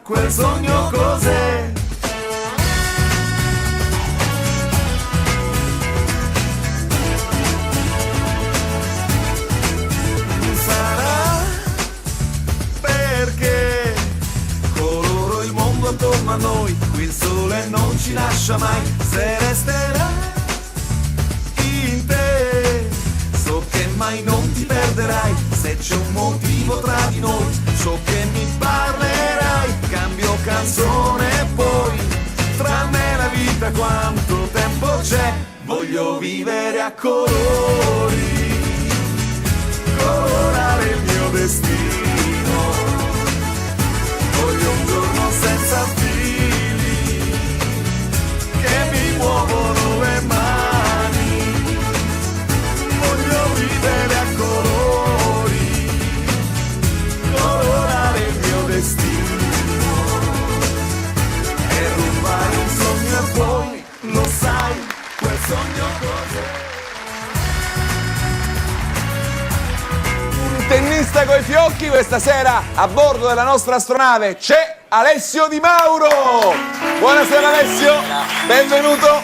quel sogno cos'è? Sarà perché coloro il mondo attorno a noi, qui il sole non ci lascia mai, se resterà in te, so che mai non ti perderai, se c'è un motivo tra di noi, so che mi parlerai, cambio canzone e poi, tra me e la vita quanto tempo c'è, voglio vivere a colori, colorare il mio destino, voglio un giorno senza fili, che mi muovono le mani, voglio vivere a colori, colorare il mio destino, e rubare un sogno e poi, lo sai, quel sogno cos'è? Tennista coi fiocchi, questa sera a bordo della nostra astronave c'è Alessio Di Mauro. Buonasera Alessio, benvenuto. Ciao.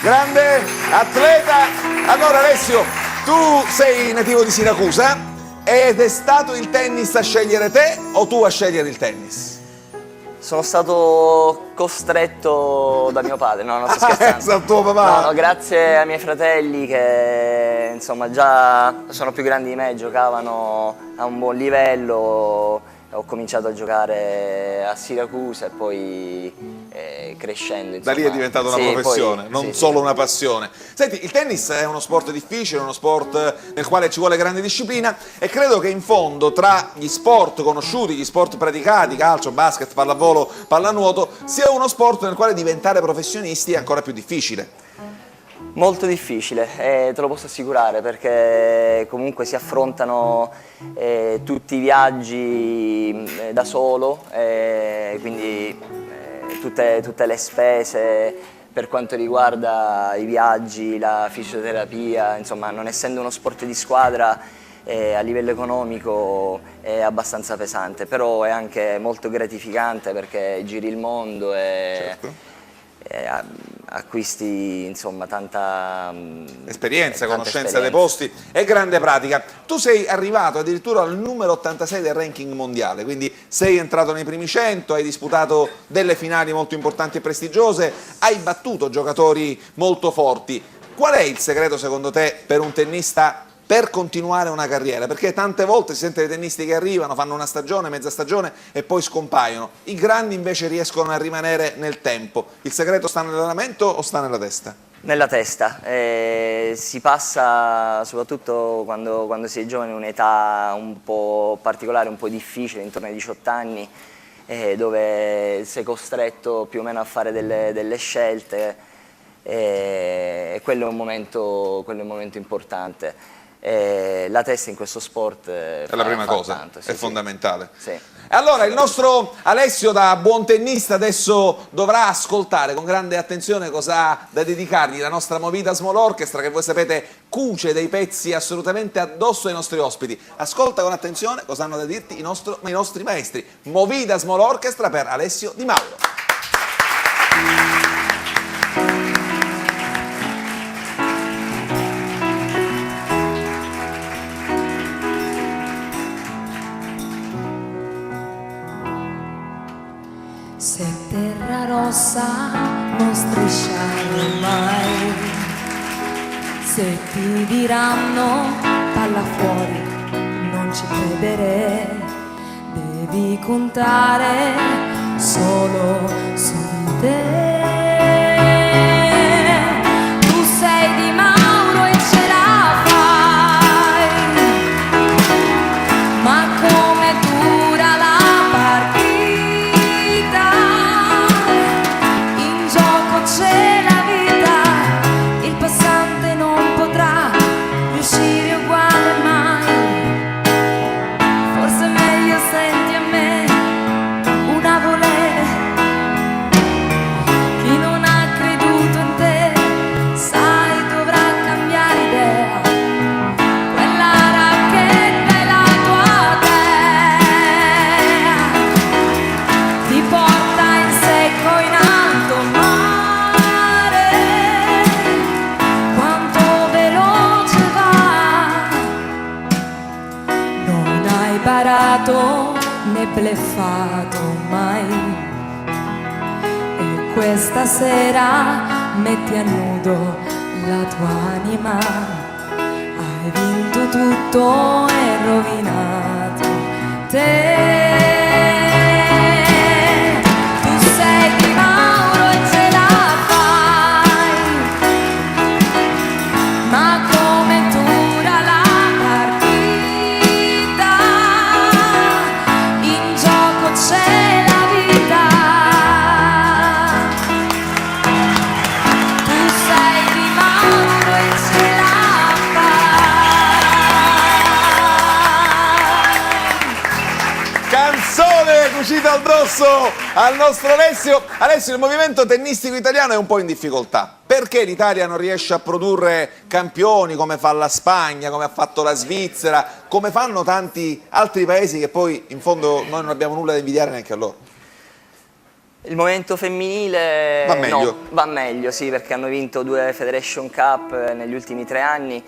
Grande atleta. Allora Alessio, tu sei nativo di Siracusa ed è stato il tennis a scegliere te o tu a scegliere il tennis? Sono stato costretto da mio padre, no, non sto scherzando. Dal tuo papà? No, grazie ai miei fratelli che insomma già sono più grandi di me, giocavano a un buon livello. Ho cominciato a giocare a Siracusa e poi crescendo. Insomma, Da lì è diventata una professione, poi, non sì, solo una passione. Senti, il tennis è uno sport difficile, uno sport nel quale ci vuole grande disciplina e credo che in fondo tra gli sport conosciuti, gli sport praticati, calcio, basket, pallavolo, pallanuoto, sia uno sport nel quale diventare professionisti è ancora più difficile. Molto difficile, te lo posso assicurare, perché comunque si affrontano tutti i viaggi da solo, quindi tutte le spese per quanto riguarda i viaggi, la fisioterapia, insomma non essendo uno sport di squadra a livello economico è abbastanza pesante, però è anche molto gratificante perché giri il mondo e... Certo. Acquisti insomma tanta Esperienza, tanta conoscenza dei esperienza. posti e grande pratica. Tu sei arrivato addirittura al numero 86 del ranking mondiale, quindi sei entrato nei primi 100, hai disputato delle finali molto importanti e prestigiose, hai battuto giocatori molto forti. Qual è il segreto secondo te per un tennista per continuare una carriera? Perché tante volte si sente dei tennisti che arrivano, fanno una stagione, mezza stagione e poi scompaiono. I grandi invece riescono a rimanere nel tempo. Il segreto sta nell'allenamento o sta nella testa? Nella testa, si passa soprattutto quando si è giovani un'età un po' particolare, un po' difficile, intorno ai 18 anni, dove sei costretto più o meno a fare delle scelte e quello è un momento importante. La testa in questo sport È la prima cosa, tanto, è fondamentale. Sì. Allora il nostro Alessio da buon tennista adesso dovrà ascoltare con grande attenzione cosa ha da dedicargli la nostra Movida Small Orchestra, che voi sapete cuce dei pezzi assolutamente addosso ai nostri ospiti. Ascolta con attenzione cosa hanno da dirti i nostri maestri. Movida Small Orchestra per Alessio Di Mauro. Se terra rossa non strisciare mai, se ti diranno palla fuori non ci credere, devi contare solo su di te. Tu sei Di Mauro e ce la fai, ma come dura la partita, in gioco c'è la vita, il passante non potrà riuscire uguale mai. Forse è meglio senti a me una volere. sparato né bleffato mai. E questa sera metti a nudo la tua anima. Hai vinto tutto e rovinato te. Tu sei di Mauro e ce la fai, ma come dura la partita, in gioco c'è la vita. Tu sei di Mauro e ce la fai. Canzone cucita al dorso al nostro Alessio. Alessio, il movimento tennistico italiano è un po' in difficoltà. Perché l'Italia non riesce a produrre campioni come fa la Spagna, come ha fatto la Svizzera, come fanno tanti altri paesi che poi in fondo noi non abbiamo nulla da invidiare neanche a loro? Il movimento femminile Va meglio? no, va meglio, sì, perché hanno vinto 2 Federation Cup negli ultimi 3 anni.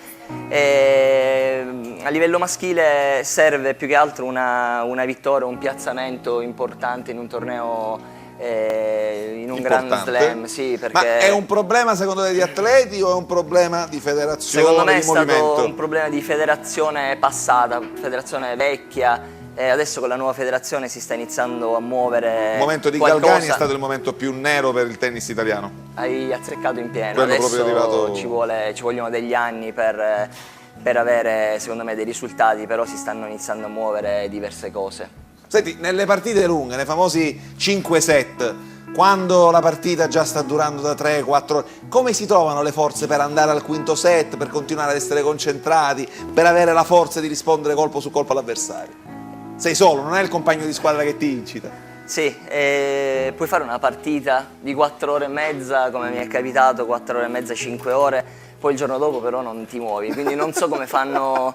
E a livello maschile serve più che altro una vittoria, un piazzamento importante in un torneo, in un Grand Slam. Sì, perché Ma è un problema secondo te di atleti o è un problema di federazione, secondo me è di movimento? stato un problema di federazione passata, federazione vecchia. Adesso con la nuova federazione si sta iniziando a muovere. Il momento di qualcosa. Galgani è stato il momento più nero per il tennis italiano. Hai azzeccato in pieno. Quello Adesso proprio arrivato... ci vogliono degli anni per avere, secondo me, dei risultati, però si stanno iniziando a muovere diverse cose. Senti, nelle partite lunghe, nei famosi 5 set, quando la partita già sta durando da 3-4 ore, come si trovano le forze per andare al quinto set, per continuare ad essere concentrati, per avere la forza di rispondere colpo su colpo all'avversario? Sei solo, non è il compagno di squadra che ti incita. Sì, puoi fare una partita di 4 ore e mezza, come mi è capitato, 4 ore e mezza, 5 ore, poi il giorno dopo però non ti muovi, quindi non so come fanno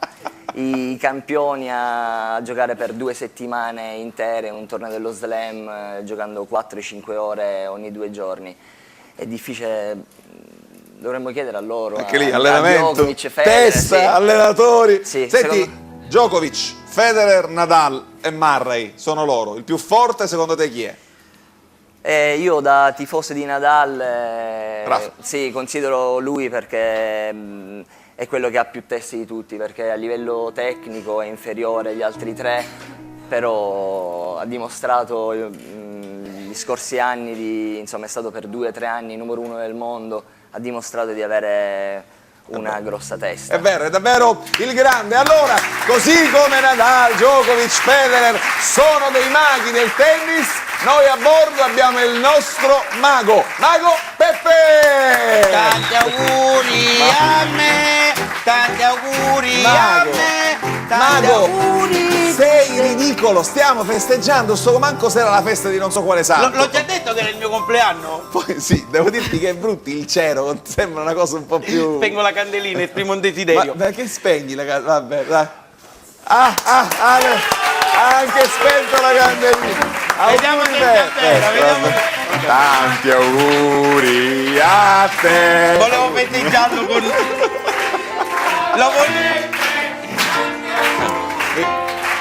i campioni a giocare per 2 settimane intere un torneo dello Slam, giocando 4-5 ore ogni 2 giorni. È difficile, dovremmo chiedere a loro. Anche lì, a allenamento, Djokovic, Federer, testa, sì. allenatori. Sì, Senti, Djokovic, Federer, Nadal e Murray sono loro. Il più forte secondo te chi è? Io da tifoso di Nadal sì, considero lui perché è quello che ha più testi di tutti, perché a livello tecnico è inferiore agli altri 3, però ha dimostrato gli scorsi anni, insomma è stato per 2-3 anni numero 1 del mondo, ha dimostrato di avere una grossa testa. È vero, è davvero il grande. Allora, così come Nadal, Djokovic, Federer sono dei maghi del tennis, noi a bordo abbiamo il nostro mago Peppe! Tanti auguri a me, tanti auguri a me, tanti Mago, auguri. sei ridicolo, stiamo festeggiando, sto manco se era la festa di non so quale santo. L'ho già detto che era il mio compleanno. Poi sì, devo dirti che è brutto il cielo, sembra una cosa un po' più... Spengo la candelina, esprimo un desiderio. Ma perché spegni la candelina? Vabbè, dai. Anche spento la candelina. Vediamo se è vera, vediamo se... Tanti auguri a te. Volevo festeggiarlo con... Lo volevo...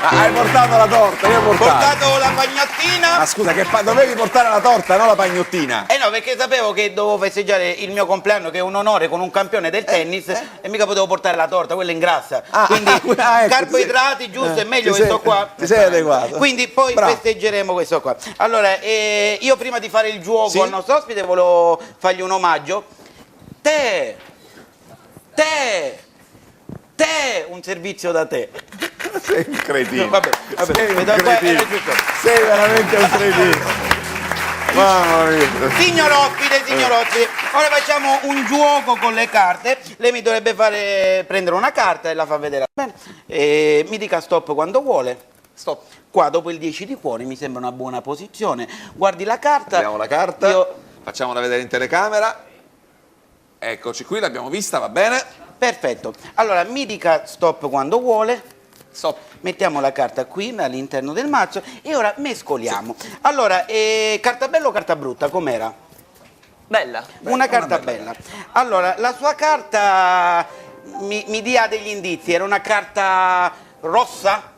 Hai portato la torta, io ho Ho portato. portato la pagnottina. Ma scusa, che dovevi portare la torta, non la pagnottina. Eh no, perché sapevo che dovevo festeggiare il mio compleanno, che è un onore con un campione del tennis, e mica potevo portare la torta, quella ingrassa. Quindi ecco, carboidrati, giusto, è meglio ti questo sei- qua. ti sei adeguato. Quindi poi Bravo. festeggeremo questo qua. Allora, io prima di fare il gioco Sì? al nostro ospite volevo fargli un omaggio. Te, un servizio da te. Sei un cretino. Vabbè, Sei un vedo qua, cretino. era giusto. Sei veramente un cretino. Mamma mia. Signor ospite, ora facciamo un gioco con le carte. Lei mi dovrebbe prendere una carta e la fa vedere. Bene. E mi dica stop quando vuole. Stop. Qua dopo il 10 di cuore mi sembra una buona posizione. Guardi la carta. Abbiamo la carta, Io- facciamola vedere in telecamera. Eccoci qui, l'abbiamo vista, va bene. Perfetto. Allora mi dica stop quando vuole. Stop. Mettiamo la carta qui all'interno del mazzo e ora mescoliamo. Allora, carta bella o carta brutta? Com'era? Bella. Una carta bella. Allora, la sua carta mi dia degli indizi. Era una carta rossa?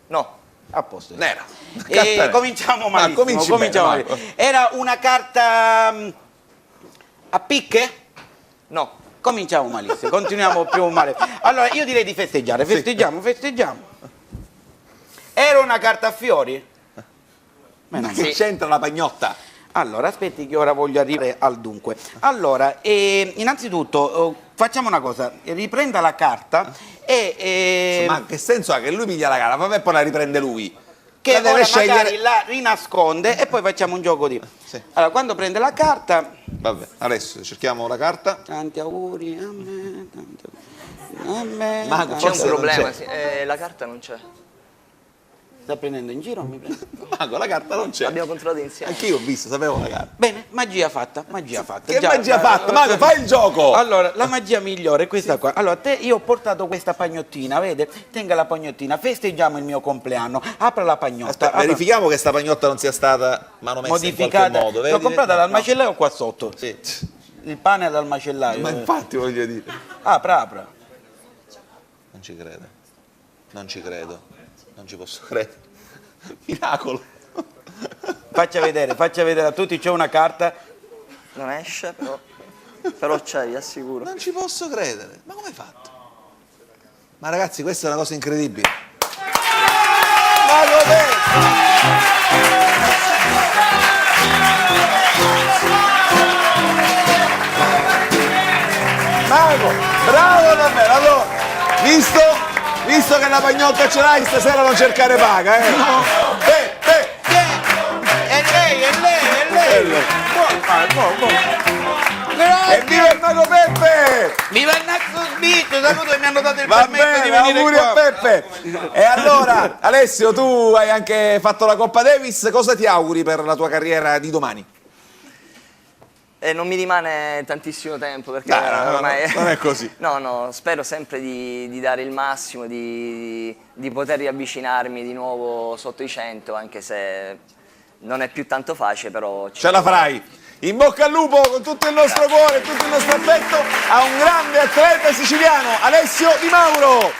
No. A posto. Nera. E Carta nera. cominciamo Ma malissimo. cominci cominciamo bene, malissimo. Era una carta a picche? No. Cominciamo malissimo, continuiamo più male. Allora, io direi di festeggiare. Festeggiamo. Era una carta a fiori? Ma Sì. che c'entra la pagnotta? Allora, aspetti che ora voglio arrivare al dunque. Allora, innanzitutto facciamo una cosa, riprenda la carta e... Ma che senso ha che lui piglia la gara, vabbè, poi la riprende lui? che La deve ora scegliere. magari la rinasconde e poi facciamo un gioco di... Sì. Allora, quando prende la carta... Vabbè, adesso cerchiamo la carta. Tanti auguri a me, tanti auguri a me... Ma tanti C'è un Forse non problema, c'è. sì. La carta non c'è. Sta prendendo in giro o mi prende? Mago, la carta non c'è. Abbiamo controllato insieme. Anch'io ho visto, sapevo la carta. Bene, magia fatta, magia fatta. Che Già, magia fatta? Mago, fai il gioco! Allora, la magia migliore è questa qua. Allora, io ho portato questa pagnottina, vede? Tenga la pagnottina, festeggiamo il mio compleanno. Apra la pagnotta. Aspetta, apra- verifichiamo che sta pagnotta non sia stata manomessa in modificata. qualche modo, vedi? L'ho comprata dal No. macellaio qua sotto. Sì. Il pane è dal macellaio. Ma infatti voglio dire. Apra. Non ci credo. Non ci credo. Non ci posso credere. Miracolo. Faccia vedere a tutti, c'è una carta. Non esce, però c'è, vi assicuro. Non ci posso credere. Ma come hai fatto? Ma ragazzi, questa è una cosa incredibile. Mago Peppe! Mago, bravo davvero. Allora, visto che la pagnotta ce l'hai, stasera non cercare paga, eh? È lei. Evviva il Mago Peppe! Viva il Naxos Beach, saluto che mi hanno dato il Va permesso di bene, venire auguri qua. a Peppe. E allora, Alessio, tu hai anche fatto la Coppa Davis, cosa ti auguri per la tua carriera di domani? Non mi rimane tantissimo tempo perché Dai, no, ormai... non è così. No, spero sempre di dare il massimo, di poter riavvicinarmi di nuovo sotto i 100, anche se non è più tanto facile, però... Ce la farai. In bocca al lupo con tutto il nostro cuore, tutto il nostro affetto a un grande atleta siciliano, Alessio Di Mauro.